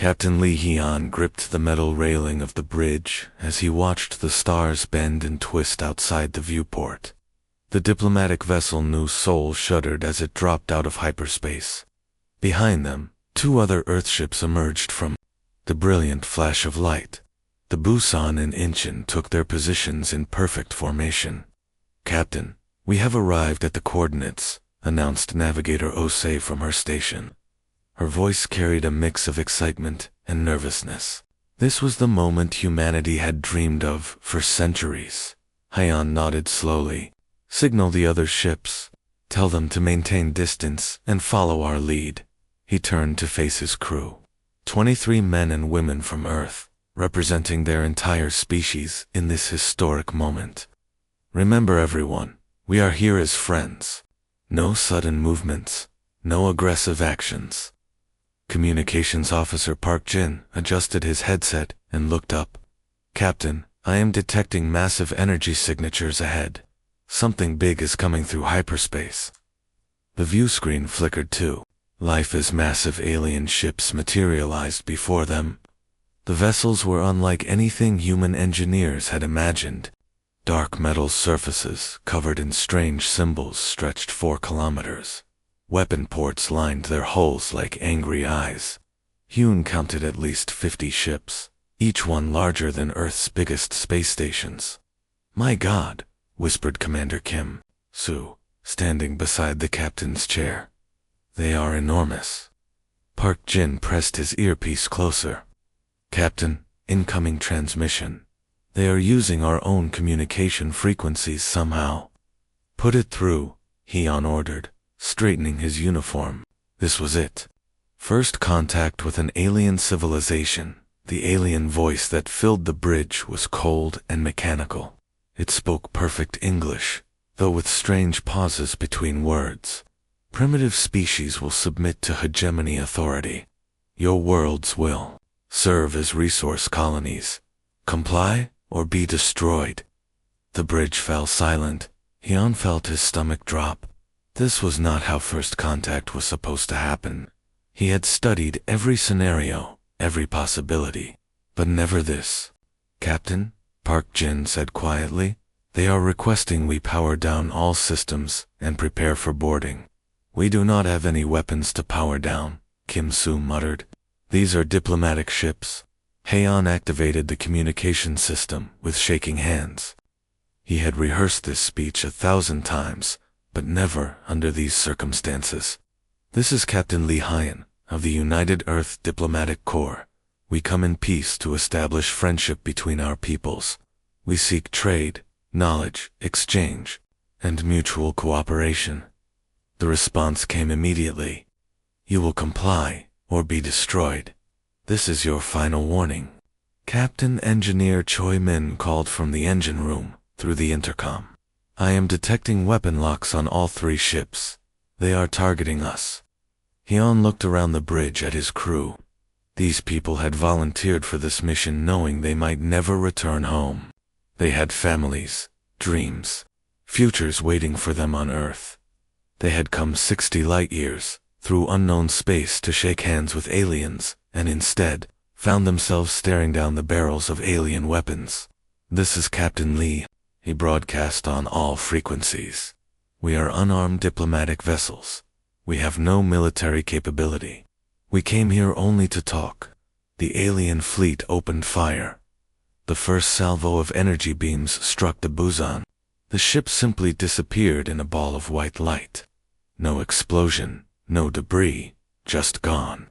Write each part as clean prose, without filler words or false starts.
Captain Lee Hyun gripped the metal railing of the bridge as he watched the stars bend and twist outside the viewport. The diplomatic vessel New Seoul shuddered as it dropped out of hyperspace. Behind them, two other Earthships emerged from the brilliant flash of light. The Busan and Incheon took their positions in perfect formation. "Captain, we have arrived at the coordinates," announced Navigator Osei from her station. Her voice carried a mix of excitement and nervousness. This was the moment humanity had dreamed of for centuries. Hyun nodded slowly. "Signal the other ships. Tell them to maintain distance and follow our lead." He turned to face his crew. 23 men and women from Earth, representing their entire species in this historic moment. "Remember everyone, we are here as friends. No sudden movements, no aggressive actions." Communications Officer Park Jin adjusted his headset and looked up. "Captain, I am detecting massive energy signatures ahead. Something big is coming through hyperspace." The view screen flickered too. Life as massive alien ships materialized before them. The vessels were unlike anything human engineers had imagined. Dark metal surfaces covered in strange symbols stretched 4 kilometers. Weapon ports lined their hulls like angry eyes. Hyun counted at least 50 ships, each one larger than Earth's biggest space stations. "My God," whispered Commander Kim Soo, standing beside the captain's chair. "They are enormous." Park Jin pressed his earpiece closer. "Captain, incoming transmission. They are using our own communication frequencies somehow." "Put it through," Hyun ordered, straightening his uniform. This was it. First contact with an alien civilization. The alien voice that filled the bridge was cold and mechanical. It spoke perfect English, though with strange pauses between words. "Primitive species will submit to hegemony authority. Your worlds will serve as resource colonies. Comply or be destroyed." The bridge fell silent. Hyun felt his stomach drop. This was not how first contact was supposed to happen. He had studied every scenario, every possibility, but never this. "Captain," Park Jin said quietly, "they are requesting we power down all systems and prepare for boarding." "We do not have any weapons to power down," Kim Soo muttered. "These are diplomatic ships." Hyun activated the communication system with shaking hands. He had rehearsed this speech 1,000 times, but never under these circumstances. "This is Captain Lee Hyun of the United Earth Diplomatic Corps. We come in peace to establish friendship between our peoples. We seek trade, knowledge, exchange, and mutual cooperation." The response came immediately. "You will comply or be destroyed. This is your final warning." Captain Engineer Choi Min called from the engine room through the intercom. "I am detecting weapon locks on all 3 ships. They are targeting us." Hyun looked around the bridge at his crew. These people had volunteered for this mission knowing they might never return home. They had families, dreams, futures waiting for them on Earth. They had come 60 light years through unknown space to shake hands with aliens, and instead found themselves staring down the barrels of alien weapons. "This is Captain Lee," he broadcast on all frequencies. "We are unarmed diplomatic vessels. We have no military capability. We came here only to talk." The alien fleet opened fire. The first salvo of energy beams struck the Busan. The ship simply disappeared in a ball of white light. No explosion, no debris, just gone.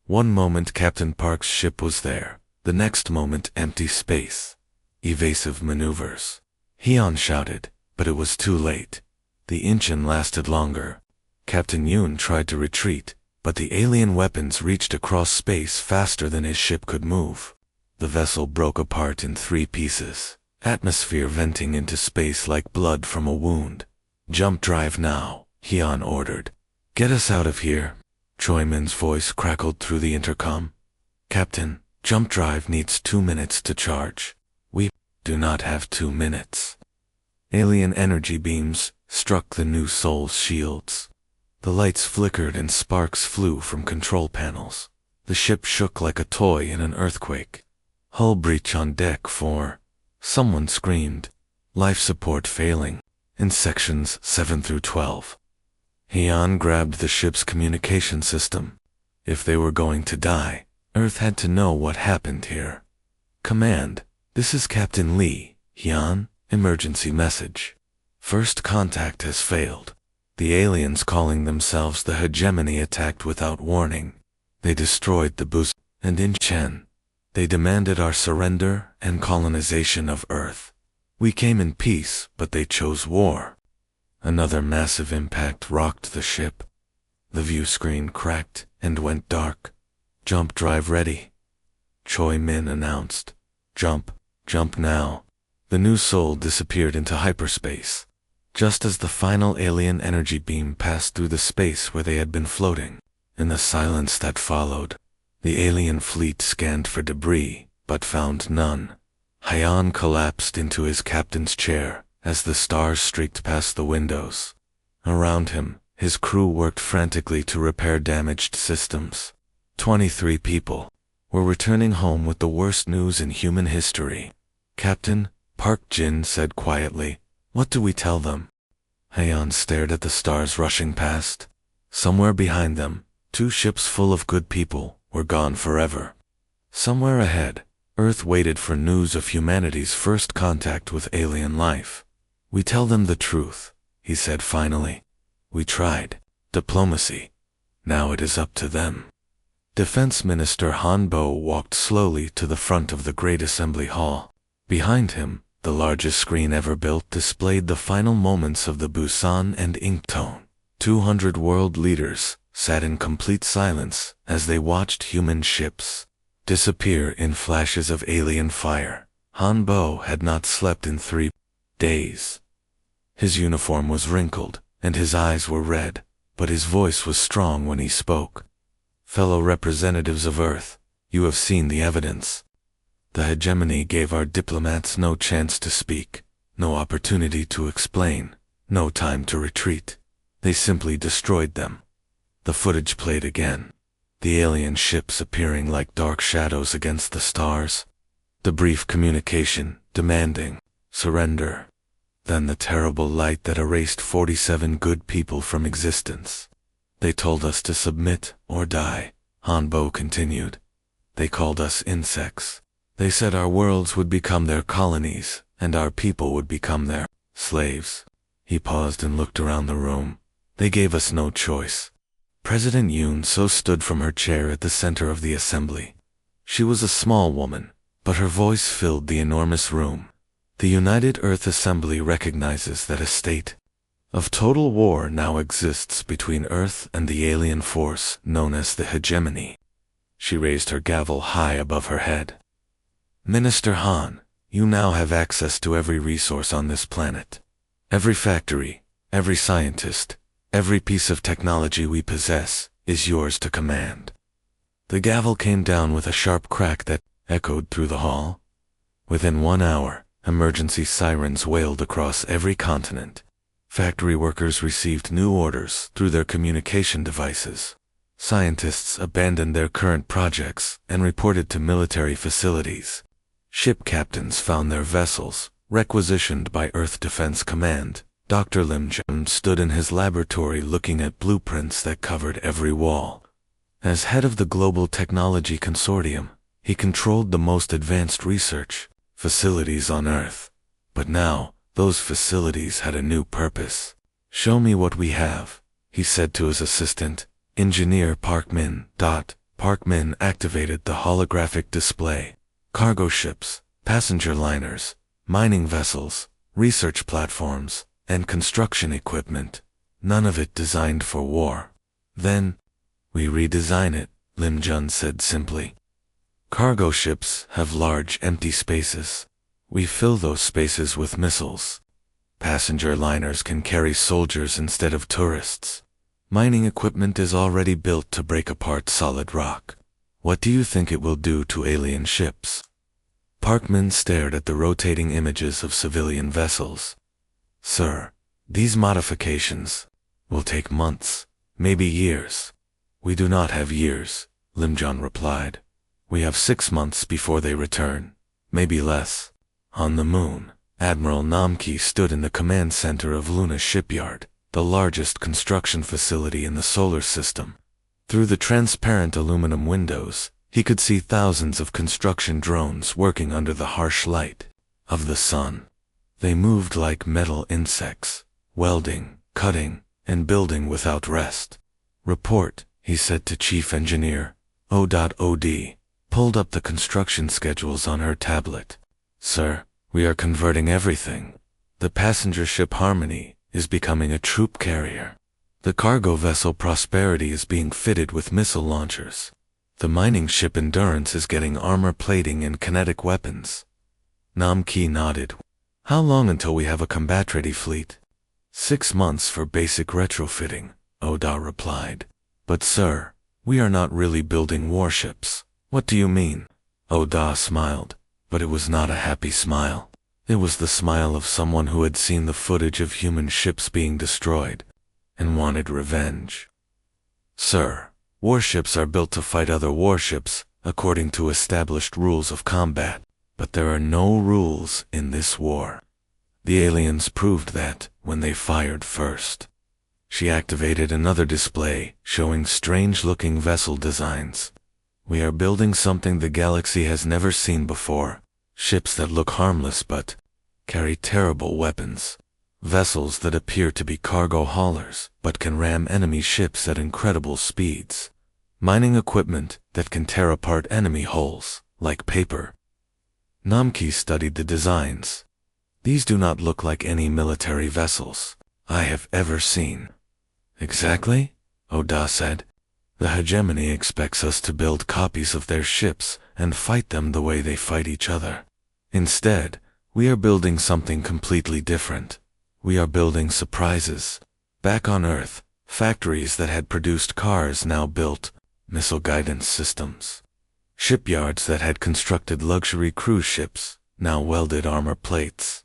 One moment Captain Park's ship was there, the next moment empty space. Evasive maneuvers. Hyun shouted, but it was too late. The Incheon lasted longer. Captain Yoon tried to retreat, but the alien weapons reached across space faster than his ship could move. The vessel broke apart in 3 pieces, atmosphere venting into space like blood from a wound. "Jump drive now," Hyun ordered. "Get us out of here." Choi Min's voice crackled through the intercom. "Captain, jump drive needs 2 minutes to charge. We do not have 2 minutes." Alien energy beams struck the New Seoul's shields. The lights flickered and sparks flew from control panels. The ship shook like a toy in an earthquake. Hull breach on deck 4. Someone screamed. Life support failing. In sections 7 through 12. Heian grabbed the ship's communication system. If they were going to die, Earth had to know what happened here. Command, this is Captain Lee. Heian, emergency message. First contact has failed. The aliens calling themselves the Hegemony attacked without warning. They destroyed the boost, and in Chen. They demanded our surrender and colonization of Earth. We came in peace, but they chose war. Another massive impact rocked the ship. The view screen cracked and went dark. Jump drive ready. Choi Min announced. Jump now. The new soul disappeared into hyperspace. Just as the final alien energy beam passed through the space where they had been floating. In the silence that followed, the alien fleet scanned for debris, but found none. Heian collapsed into his captain's chair as the stars streaked past the windows. Around him, his crew worked frantically to repair damaged systems. 23 people were returning home with the worst news in human history. Captain, Park Jin said quietly, "What do we tell them?" Heian stared at the stars rushing past. Somewhere behind them, 2 ships full of good people were gone forever. Somewhere ahead, Earth waited for news of humanity's first contact with alien life. "We tell them the truth," he said finally. "We tried. Diplomacy. Now it is up to them." Defense Minister Han Bo walked slowly to the front of the Great Assembly Hall. Behind him, the largest screen ever built displayed the final moments of the Busan and Inkton. 200 world leaders sat in complete silence as they watched human ships disappear in flashes of alien fire. Han Bo had not slept in 3 days. His uniform was wrinkled, and his eyes were red, but his voice was strong when he spoke. "Fellow representatives of Earth, you have seen the evidence. The hegemony gave our diplomats no chance to speak, no opportunity to explain, no time to retreat. They simply destroyed them." The footage played again. The alien ships appearing like dark shadows against the stars. The brief communication, demanding surrender. Then the terrible light that erased 47 good people from existence. "They told us to submit or die," Han Bo continued. "They called us insects. They said our worlds would become their colonies, and our people would become their slaves." He paused and looked around the room. "They gave us no choice." President Yoon So stood from her chair at the center of the assembly. She was a small woman, but her voice filled the enormous room. "The United Earth Assembly recognizes that a state of total war now exists between Earth and the alien force known as the hegemony." She raised her gavel high above her head. "Minister Han, you now have access to every resource on this planet. Every factory, every scientist, every piece of technology we possess is yours to command." The gavel came down with a sharp crack that echoed through the hall. Within 1 hour, emergency sirens wailed across every continent. Factory workers received new orders through their communication devices. Scientists abandoned their current projects and reported to military facilities. Ship captains found their vessels, requisitioned by Earth Defense Command. Dr. Lim Jun stood in his laboratory looking at blueprints that covered every wall. As head of the Global Technology Consortium, he controlled the most advanced research facilities on Earth. But now, those facilities had a new purpose. "Show me what we have," he said to his assistant, Engineer Park Min. Park Min activated the holographic display. Cargo ships, passenger liners, mining vessels, research platforms, and construction equipment. None of it designed for war. "Then, we redesign it," Lim Jun said simply. "Cargo ships have large empty spaces. We fill those spaces with missiles. Passenger liners can carry soldiers instead of tourists. Mining equipment is already built to break apart solid rock. What do you think it will do to alien ships?" Parkman stared at the rotating images of civilian vessels. "Sir, these modifications will take months, maybe years." "We do not have years," Limjon replied. We have 6 months before they return, maybe less. On the moon, Admiral Namki stood in the command center of Luna Shipyard, the largest construction facility in the solar system. Through the transparent aluminum windows, he could see thousands of construction drones working under the harsh light of the sun. They moved like metal insects, welding, cutting, and building without rest. Report, he said to Chief Engineer. O.O.D. pulled up the construction schedules on her tablet. Sir, we are converting everything. The passenger ship Harmony is becoming a troop carrier. The cargo vessel Prosperity is being fitted with missile launchers. The mining ship Endurance is getting armor plating and kinetic weapons. Namki nodded. How long until we have a combat-ready fleet? 6 months for basic retrofitting, Oda replied. But sir, we are not really building warships. What do you mean? Oda smiled, but it was not a happy smile. It was the smile of someone who had seen the footage of human ships being destroyed and wanted revenge. Sir, warships are built to fight other warships according to established rules of combat, but there are no rules in this war. The aliens proved that when they fired first. She activated another display showing strange-looking vessel designs. We are building something the galaxy has never seen before. Ships that look harmless but carry terrible weapons. Vessels that appear to be cargo haulers but can ram enemy ships at incredible speeds. Mining equipment that can tear apart enemy hulls, like paper. Namki studied the designs. These do not look like any military vessels I have ever seen. Exactly? Oda said. The hegemony expects us to build copies of their ships and fight them the way they fight each other. Instead, we are building something completely different. We are building surprises. Back on Earth, factories that had produced cars now built missile guidance systems. Shipyards that had constructed luxury cruise ships now welded armor plates.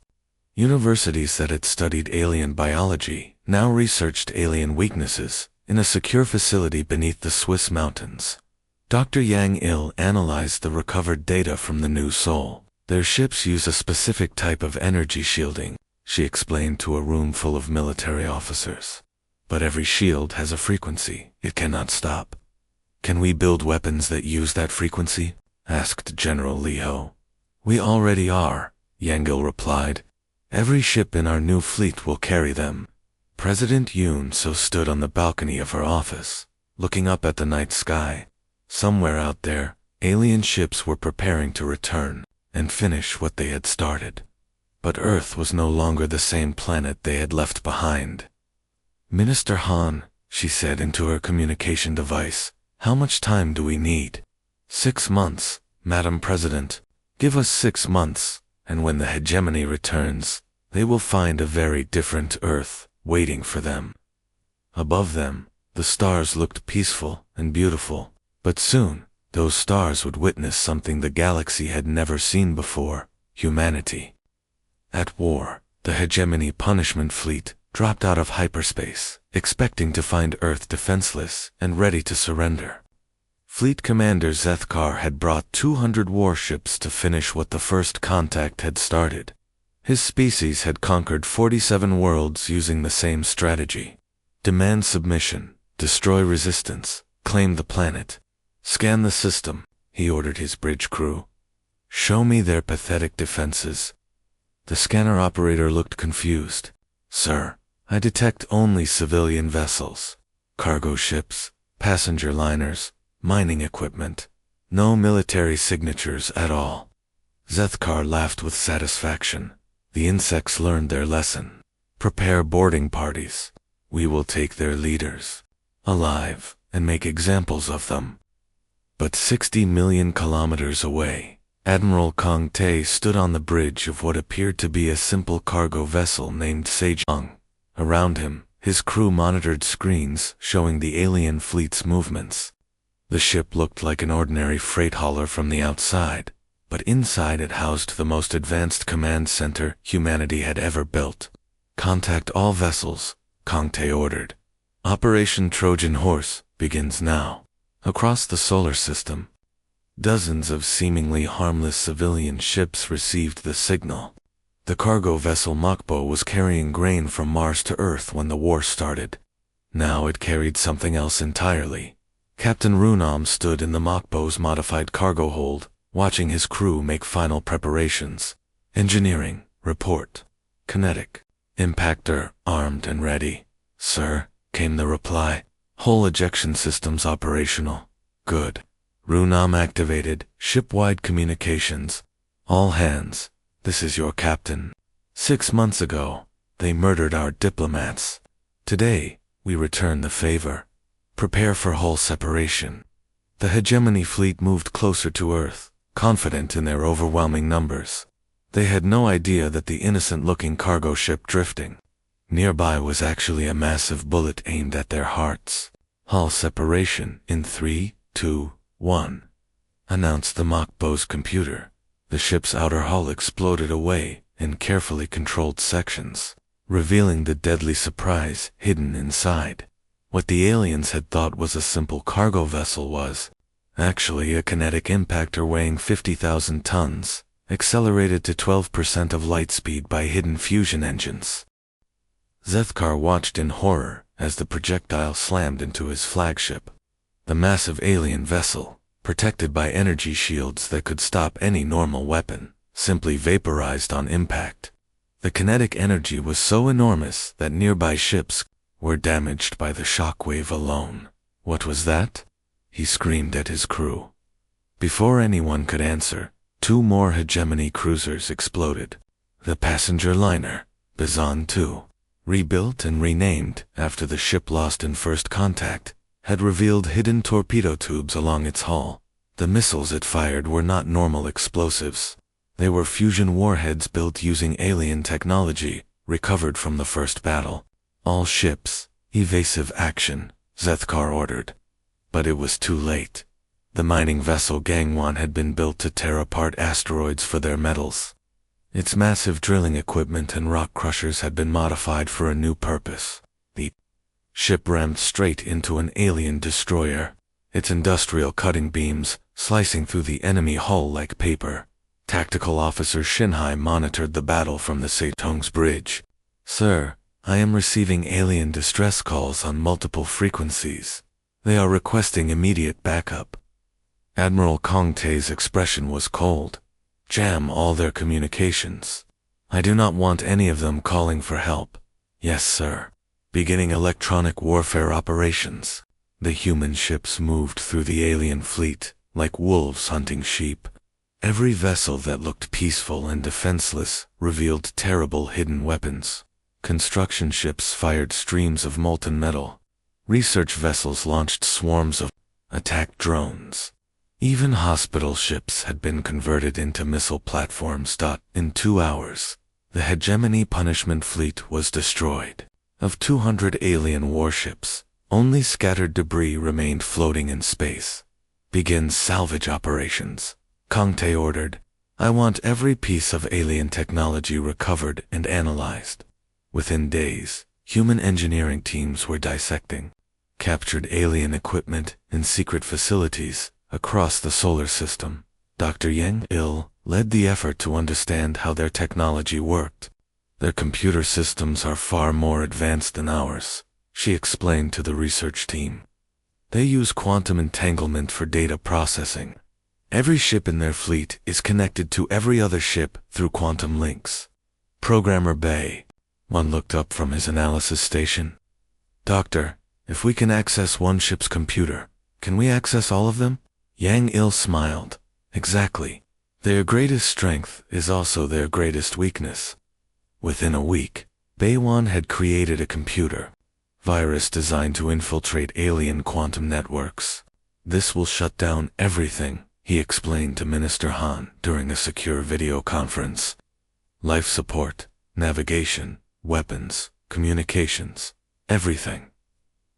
Universities that had studied alien biology now researched alien weaknesses in a secure facility beneath the Swiss mountains. Dr. Yang Il analyzed the recovered data from the new Sol. Their ships use a specific type of energy shielding, she explained to a room full of military officers. But every shield has a frequency it cannot stop. Can we build weapons that use that frequency? Asked General Li Ho. We already are, Yang Il replied. Every ship in our new fleet will carry them. President Yoon So stood on the balcony of her office, looking up at the night sky. Somewhere out there, alien ships were preparing to return and finish what they had started. But Earth was no longer the same planet they had left behind. Minister Han, she said into her communication device, how much time do we need? 6 months, Madam President. Give us 6 months, and when the hegemony returns, they will find a very different Earth waiting for them. Above them, the stars looked peaceful and beautiful, but soon, those stars would witness something the galaxy had never seen before: humanity. At war, the hegemony punishment fleet dropped out of hyperspace, expecting to find Earth defenseless and ready to surrender. Fleet Commander Zethkar had brought 200 warships to finish what the first contact had started. His species had conquered 47 worlds using the same strategy. Demand submission, destroy resistance, claim the planet. Scan the system, he ordered his bridge crew. Show me their pathetic defenses. The scanner operator looked confused. Sir, I detect only civilian vessels, cargo ships, passenger liners, mining equipment. No military signatures at all. Zethkar laughed with satisfaction. The insects learned their lesson. Prepare boarding parties. We will take their leaders alive and make examples of them. But 60 million kilometers away, Admiral Kong Tae stood on the bridge of what appeared to be a simple cargo vessel named Sejong. Around him, his crew monitored screens showing the alien fleet's movements. The ship looked like an ordinary freight hauler from the outside, but inside it housed the most advanced command center humanity had ever built. Contact all vessels, Kong Tae ordered. Operation Trojan Horse begins now. Across the solar system, dozens of seemingly harmless civilian ships received the signal. The cargo vessel Mokbo was carrying grain from Mars to Earth when the war started. Now it carried something else entirely. Captain Runam stood in the Mokbo's modified cargo hold, watching his crew make final preparations. Engineering, report. Kinetic. Impactor, armed and ready. Sir, came the reply. Hull ejection systems operational. Good. Runam activated, ship-wide communications. All hands, this is your captain. 6 months ago, they murdered our diplomats. Today, we return the favor. Prepare for hull separation. The hegemony fleet moved closer to Earth, confident in their overwhelming numbers. They had no idea that the innocent-looking cargo ship drifting nearby was actually a massive bullet aimed at their hearts. Hull separation in 3, 2, 1, announced the Mokbo's computer. The ship's outer hull exploded away in carefully controlled sections, revealing the deadly surprise hidden inside. What the aliens had thought was a simple cargo vessel was actually a kinetic impactor weighing 50,000 tons, accelerated to 12% of light speed by hidden fusion engines. Zethkar watched in horror as the projectile slammed into his flagship. The massive alien vessel, protected by energy shields that could stop any normal weapon, simply vaporized on impact. The kinetic energy was so enormous that nearby ships were damaged by the shockwave alone. What was that? He screamed at his crew. Before anyone could answer, 2 more hegemony cruisers exploded. The passenger liner, Bizan II, rebuilt and renamed after the ship lost in first contact, had revealed hidden torpedo tubes along its hull. The missiles it fired were not normal explosives. They were fusion warheads built using alien technology, recovered from the first battle. All ships, evasive action, Zethkar ordered. But it was too late. The mining vessel Gangwon had been built to tear apart asteroids for their metals. Its massive drilling equipment and rock crushers had been modified for a new purpose. The ship rammed straight into an alien destroyer, its industrial cutting beams slicing through the enemy hull like paper. Tactical Officer Shinhai monitored the battle from the Seitong's bridge. Sir, I am receiving alien distress calls on multiple frequencies. They are requesting immediate backup. Admiral Kong Tae's expression was cold. Jam all their communications. I do not want any of them calling for help. Yes, sir. Beginning electronic warfare operations. The human ships moved through the alien fleet, like wolves hunting sheep. Every vessel that looked peaceful and defenseless revealed terrible hidden weapons. Construction ships fired streams of molten metal. Research vessels launched swarms of attack drones. Even hospital ships had been converted into missile platforms. In 2 hours, the hegemony punishment fleet was destroyed. Of 200 alien warships, only scattered debris remained floating in space. Begin salvage operations, Kong Tae ordered. I want every piece of alien technology recovered and analyzed. Within days, human engineering teams were dissecting captured alien equipment in secret facilities across the solar system. Dr. Yang Il led the effort to understand how their technology worked. Their computer systems are far more advanced than ours, she explained to the research team. They use quantum entanglement for data processing. Every ship in their fleet is connected to every other ship through quantum links. Programmer Bay. One looked up from his analysis station. Doctor, if we can access one ship's computer, can we access all of them? Yang Il smiled. Exactly. Their greatest strength is also their greatest weakness. Within a week, Baywan had created a computer virus designed to infiltrate alien quantum networks. This will shut down everything, he explained to Minister Han during a secure video conference. Life support, navigation, weapons, communications, everything.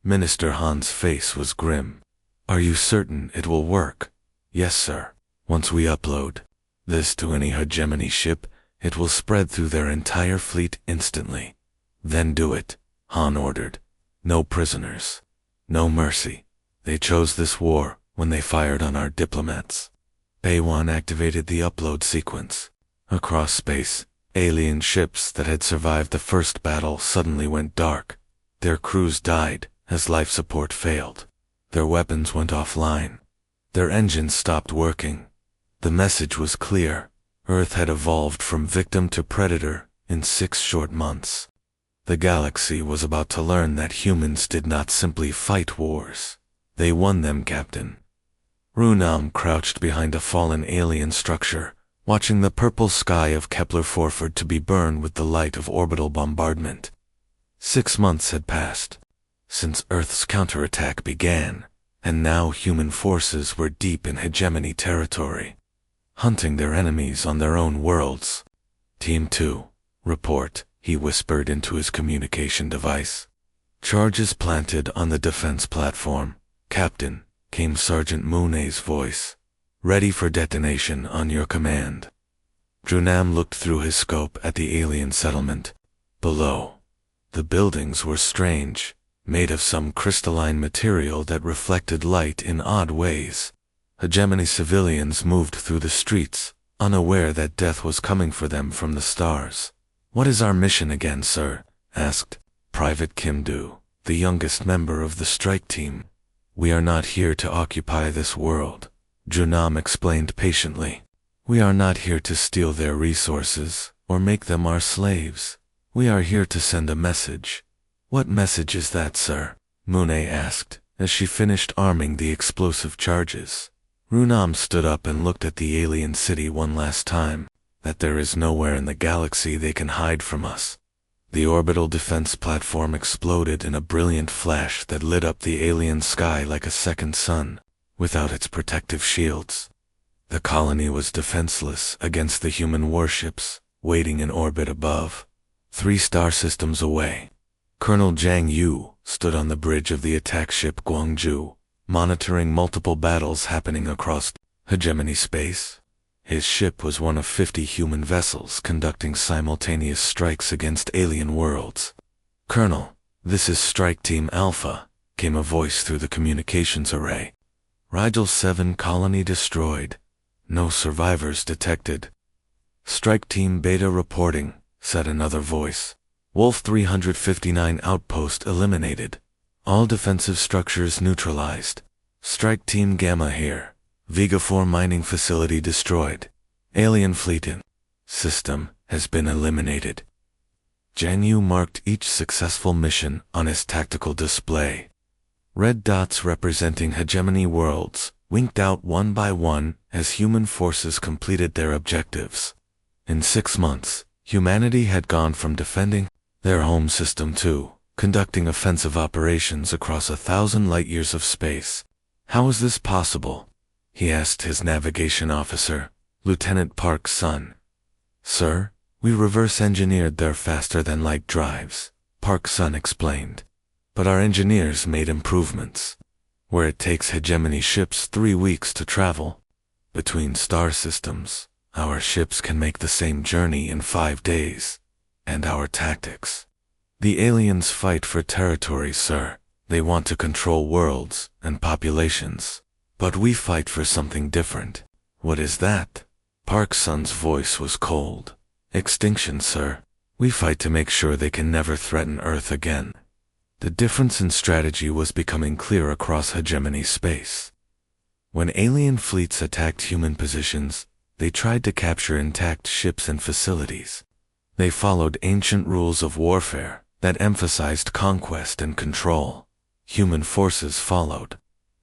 Minister Han's face was grim. Are you certain it will work? Yes, sir. Once we upload this to any hegemony ship, it will spread through their entire fleet instantly. Then do it, Han ordered. No prisoners. No mercy. They chose this war when they fired on our diplomats. Baywan activated the upload sequence. Across space, alien ships that had survived the first battle suddenly went dark. Their crews died as life support failed. Their weapons went offline. Their engines stopped working. The message was clear. Earth had evolved from victim to predator in 6 short months. The galaxy was about to learn that humans did not simply fight wars. They won them, Captain. Runam crouched behind a fallen alien structure, watching the purple sky of Kepler-Forford to be burned with the light of orbital bombardment. 6 months had passed since Earth's counterattack began, and now human forces were deep in hegemony territory, hunting their enemies on their own worlds. Team 2, report, he whispered into his communication device. Charges planted on the defense platform, Captain, came Sergeant Mooney's voice. Ready for detonation on your command. Drunam looked through his scope at the alien settlement. Below, the buildings were strange, made of some crystalline material that reflected light in odd ways. Hegemony civilians moved through the streets, unaware that death was coming for them from the stars. What is our mission again, sir? Asked Private Kimdu, the youngest member of the strike team. We are not here to occupy this world, Drunam explained patiently. We are not here to steal their resources or make them our slaves. We are here to send a message. What message is that, sir? Mooney asked, as she finished arming the explosive charges. Runam stood up and looked at the alien city one last time, that there is nowhere in the galaxy they can hide from us. The orbital defense platform exploded in a brilliant flash that lit up the alien sky like a second sun, without its protective shields. The colony was defenseless against the human warships, waiting in orbit above. 3 star systems away, Colonel Zhang Yu stood on the bridge of the attack ship Guangzhou, monitoring multiple battles happening across hegemony space. His ship was one of 50 human vessels conducting simultaneous strikes against alien worlds. Colonel, this is Strike Team Alpha, came a voice through the communications array. Rigel 7 colony destroyed. No survivors detected. Strike Team Beta reporting, said another voice. Wolf 359 outpost eliminated. All defensive structures neutralized. Strike Team Gamma here. Vega 4 mining facility destroyed. Alien fleet in system has been eliminated. Zhang Yu marked each successful mission on his tactical display. Red dots representing hegemony worlds winked out one by one as human forces completed their objectives. In 6 months, humanity had gone from defending their home system to conducting offensive operations across 1,000 light-years of space. How is this possible? He asked his navigation officer, Lieutenant Park Sun. Sir, we reverse-engineered their faster-than-light drives, Park Sun explained. But our engineers made improvements. Where it takes hegemony ships 3 weeks to travel between star systems, our ships can make the same journey in 5 days. And our tactics. The aliens fight for territory, sir. They want to control worlds and populations. But we fight for something different. What is that? Park Sun's voice was cold. Extinction, sir. We fight to make sure they can never threaten Earth again. The difference in strategy was becoming clear across hegemony space. When alien fleets attacked human positions, they tried to capture intact ships and facilities. They followed ancient rules of warfare that emphasized conquest and control. Human forces followed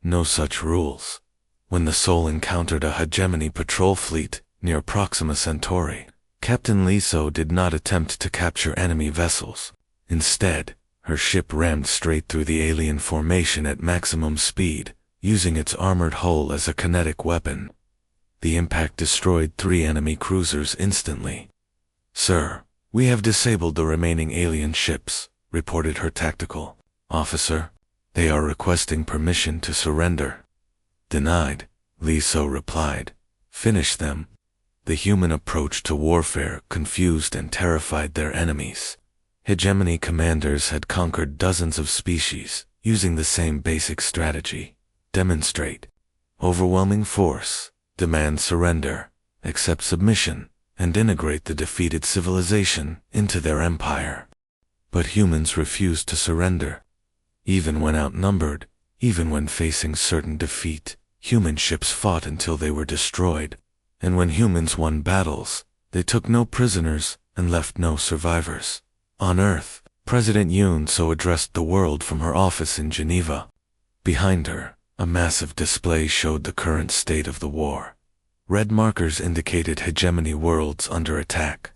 no such rules. When the Soul encountered a hegemony patrol fleet near Proxima Centauri, Captain Liso did not attempt to capture enemy vessels. Instead, her ship rammed straight through the alien formation at maximum speed, using its armored hull as a kinetic weapon. The impact destroyed 3 enemy cruisers instantly. Sir, we have disabled the remaining alien ships, reported her tactical officer. They are requesting permission to surrender. Denied, Liso replied. Finish them. The human approach to warfare confused and terrified their enemies. Hegemony commanders had conquered dozens of species, using the same basic strategy. Demonstrate. overwhelming force, demand surrender, accept submission, and integrate the defeated civilization into their empire. But humans refused to surrender. Even when outnumbered, even when facing certain defeat, human ships fought until they were destroyed. And when humans won battles, they took no prisoners and left no survivors. On Earth, President Yoon so addressed the world from her office in Geneva. Behind her, a massive display showed the current state of the war. Red markers indicated hegemony worlds under attack.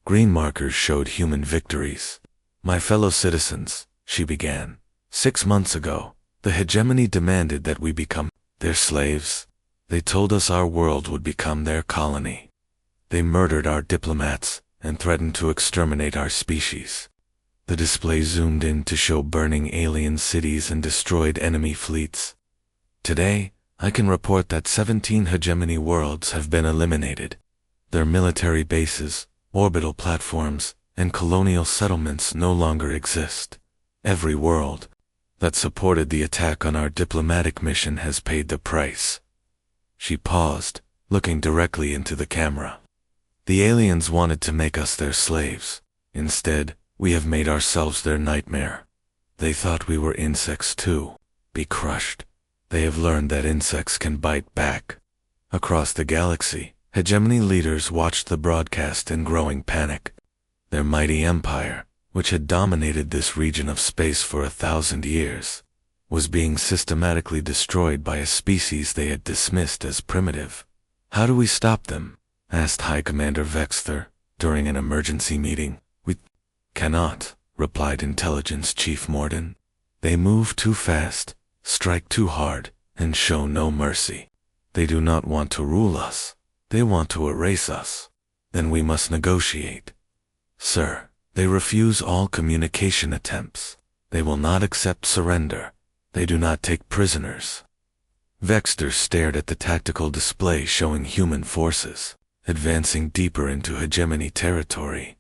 Green markers showed human victories. My fellow citizens, she began, 6 months ago, the hegemony demanded that we become their slaves. They told us our world would become their colony. They murdered our diplomats and threatened to exterminate our species. The display zoomed in to show burning alien cities and destroyed enemy fleets. Today, I can report that 17 hegemony worlds have been eliminated. Their military bases, orbital platforms, and colonial settlements no longer exist. Every world that supported the attack on our diplomatic mission has paid the price. She paused, looking directly into the camera. The aliens wanted to make us their slaves. Instead, we have made ourselves their nightmare. They thought we were insects too. Be crushed. They have learned that insects can bite back. Across the galaxy, hegemony leaders watched the broadcast in growing panic. Their mighty empire, which had dominated this region of space for 1,000 years, was being systematically destroyed by a species they had dismissed as primitive. How do we stop them? Asked High Commander Vexter during an emergency meeting. We cannot, replied Intelligence Chief Morden. They move too fast, strike too hard, and show no mercy. They do not want to rule us. They want to erase us. Then we must negotiate. Sir, they refuse all communication attempts. They will not accept surrender. They do not take prisoners. Vexter stared at the tactical display showing human forces, advancing deeper into hegemony territory.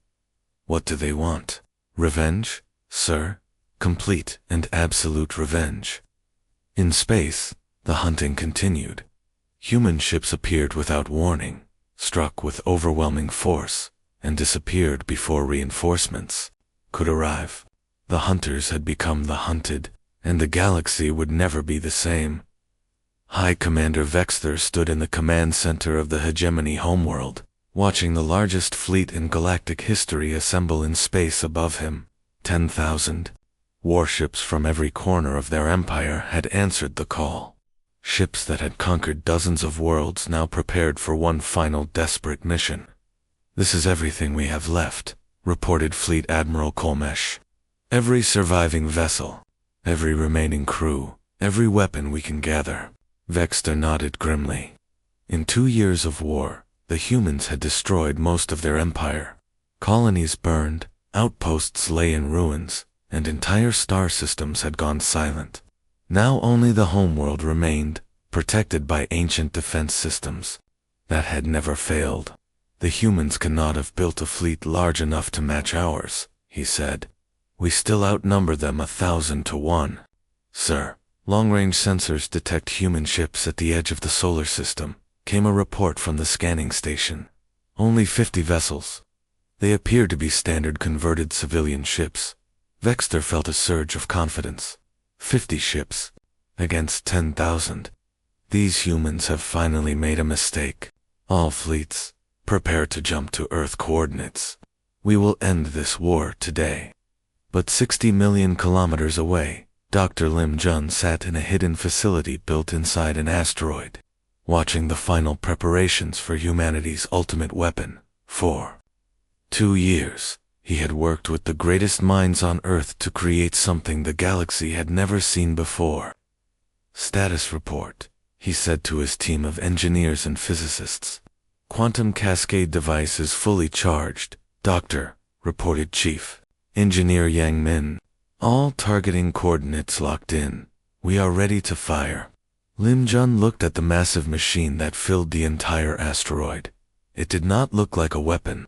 What do they want? Revenge, sir? Complete and absolute revenge. In space, the hunting continued. Human ships appeared without warning, struck with overwhelming force, and disappeared before reinforcements could arrive. The hunters had become the hunted, and the galaxy would never be the same. High Commander Vexter stood in the command center of the hegemony homeworld, watching the largest fleet in galactic history assemble in space above him. 10,000 warships from every corner of their empire had answered the call. Ships that had conquered dozens of worlds now prepared for one final desperate mission. This is everything we have left, reported Fleet Admiral Kolmesh. Every surviving vessel, every remaining crew, every weapon we can gather. Vexter nodded grimly. In 2 years of war, the humans had destroyed most of their empire. Colonies burned, outposts lay in ruins, and entire star systems had gone silent. Now only the homeworld remained, protected by ancient defense systems that had never failed. The humans cannot have built a fleet large enough to match ours, he said. We still outnumber them 1,000 to 1. Sir, long-range sensors detect human ships at the edge of the solar system, came a report from the scanning station. Only 50 vessels. They appear to be standard converted civilian ships. Vexter felt a surge of confidence. 50 ships against 10,000. These humans have finally made a mistake. All fleets, prepare to jump to Earth coordinates. We will end this war today. But 60 million kilometers away, Dr. Lim Jun sat in a hidden facility built inside an asteroid, watching the final preparations for humanity's ultimate weapon. For 2 years, he had worked with the greatest minds on Earth to create something the galaxy had never seen before. Status report, he said to his team of engineers and physicists. Quantum cascade device is fully charged, Doctor, reported Chief Engineer Yang Min. All targeting coordinates locked in. We are ready to fire. Lim Jun looked at the massive machine that filled the entire asteroid. It did not look like a weapon.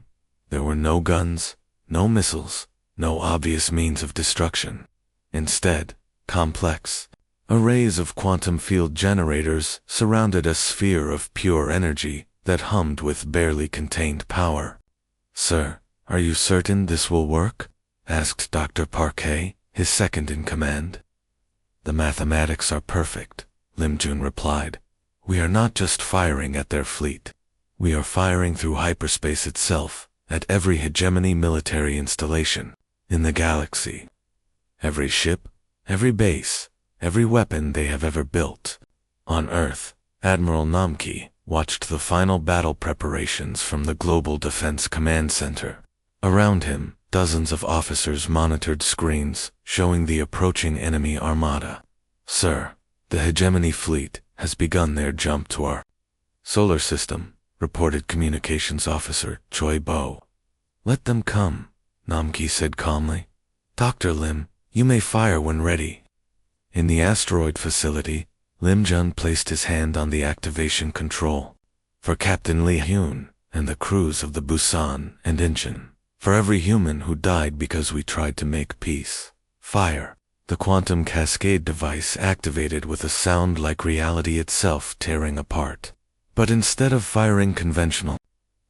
There were no guns, no missiles, no obvious means of destruction. Instead, complex, Arrays of quantum field generators surrounded a sphere of pure energy that hummed with barely contained power. "Sir, are you certain this will work?" asked Dr. Parquet, his second in command. "The mathematics are perfect," Lim Jun replied. "We are not just firing at their fleet. We are firing through hyperspace itself, at every hegemony military installation in the galaxy. Every ship, every base, every weapon they have ever built." On Earth, Admiral Namki watched the final battle preparations from the Global Defense Command Center. Around him, dozens of officers monitored screens showing the approaching enemy armada. "Sir, the hegemony fleet has begun their jump to our solar system," reported Communications Officer Choi Bo. "Let them come," Namki said calmly. "Dr. Lim, you may fire when ready." In the asteroid facility, Lim Jun placed his hand on the activation control. "For Captain Lee Hyun and the crews of the Busan and Incheon. For every human who died because we tried to make peace. Fire." The quantum cascade device activated with a sound like reality itself tearing apart. But instead of firing conventional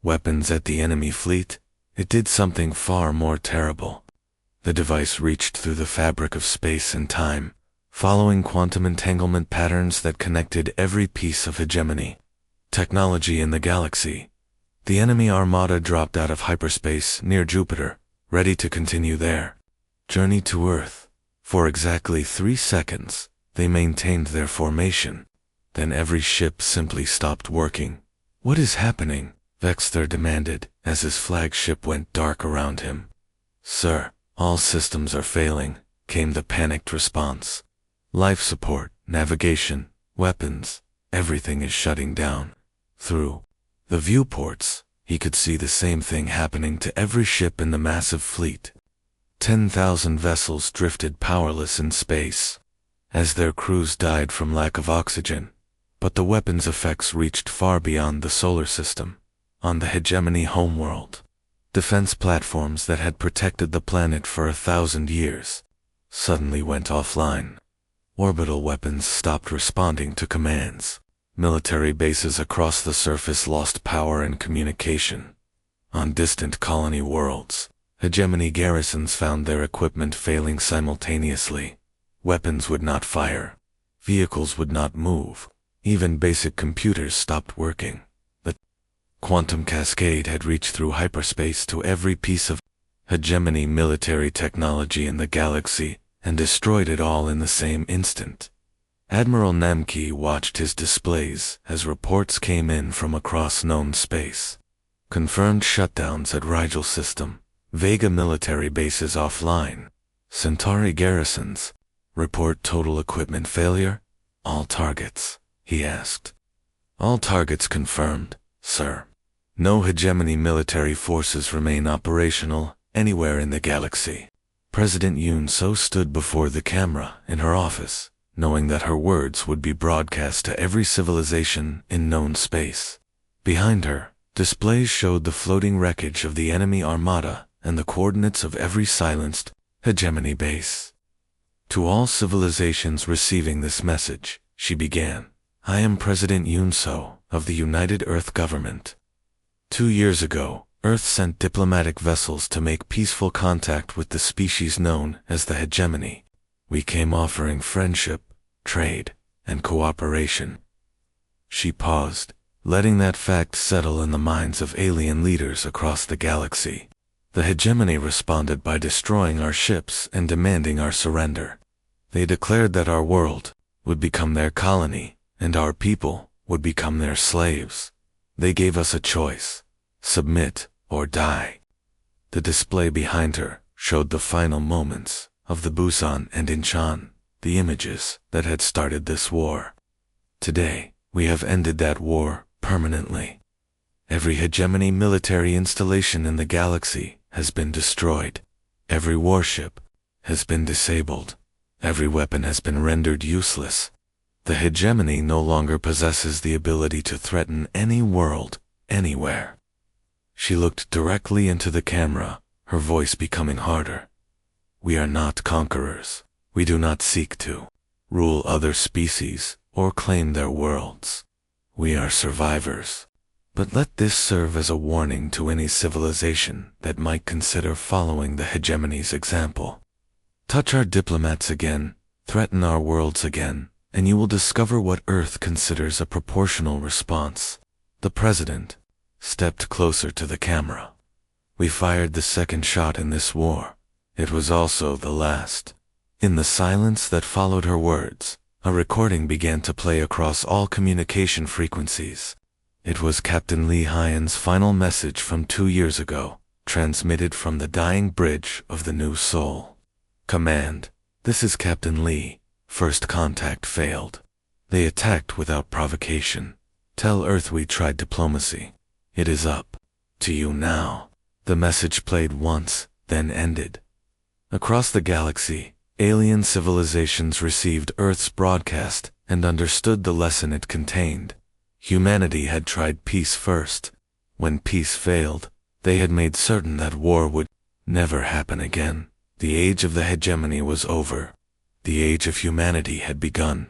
weapons at the enemy fleet, it did something far more terrible. The device reached through the fabric of space and time, following quantum entanglement patterns that connected every piece of hegemony technology in the galaxy. The enemy armada dropped out of hyperspace near Jupiter, ready to continue their journey to Earth. For exactly 3 seconds, they maintained their formation. Then every ship simply stopped working. "What is happening?" Vexter demanded as his flagship went dark around him. "Sir, all systems are failing," came the panicked response. "Life support, navigation, weapons, everything is shutting down." Through the viewports, he could see the same thing happening to every ship in the massive fleet. 10,000 vessels drifted powerless in space, as their crews died from lack of oxygen. But the weapons' effects reached far beyond the solar system. On the hegemony homeworld, defense platforms that had protected the planet for 1,000 years suddenly went offline. Orbital weapons stopped responding to commands. Military bases across the surface lost power and communication. On distant colony worlds, hegemony garrisons found their equipment failing simultaneously. Weapons would not fire. Vehicles would not move. Even basic computers stopped working. The quantum cascade had reached through hyperspace to every piece of hegemony military technology in the galaxy and destroyed it all in the same instant. Admiral Namki watched his displays as reports came in from across known space. Confirmed shutdowns at Rigel System. Vega military bases offline. Centauri garrisons. Report total equipment failure? All targets, he asked. "All targets confirmed, sir. No hegemony military forces remain operational anywhere in the galaxy." President Yoon So stood before the camera in her office, knowing that her words would be broadcast to every civilization in known space. Behind her, displays showed the floating wreckage of the enemy armada and the coordinates of every silenced hegemony base. "To all civilizations receiving this message," she began, "I am President Yoon So of the United Earth Government. 2 years ago, Earth sent diplomatic vessels to make peaceful contact with the species known as the hegemony. We came offering friendship, trade, and cooperation." She paused, letting that fact settle in the minds of alien leaders across the galaxy. "The hegemony responded by destroying our ships and demanding our surrender. They declared that our world would become their colony, and our people would become their slaves. They gave us a choice: submit or die." The display behind her showed the final moments of the Busan and Incheon, the images that had started this war. "Today, we have ended that war permanently. Every hegemony military installation in the galaxy has been destroyed. Every warship has been disabled. Every weapon has been rendered useless. The hegemony no longer possesses the ability to threaten any world, anywhere." She looked directly into the camera, her voice becoming harder. "We are not conquerors. We do not seek to rule other species, or claim their worlds. We are survivors. But let this serve as a warning to any civilization that might consider following the hegemony's example. Touch our diplomats again, threaten our worlds again, and you will discover what Earth considers a proportional response. The president stepped closer to the camera. We fired the second shot in this war. It was also the last. In the silence that followed her words, a recording began to play across all communication frequencies. It was Captain Lee Hyan's final message from 2 years ago, transmitted from the dying bridge of the New Soul. Command, this is Captain Lee. First contact failed. They attacked without provocation. Tell Earth we tried diplomacy. It is up to you now. The message played once, then ended. Across the galaxy, alien civilizations received Earth's broadcast and understood the lesson it contained. Humanity had tried peace first. When peace failed, they had made certain that war would never happen again. The age of the hegemony was over. The age of humanity had begun.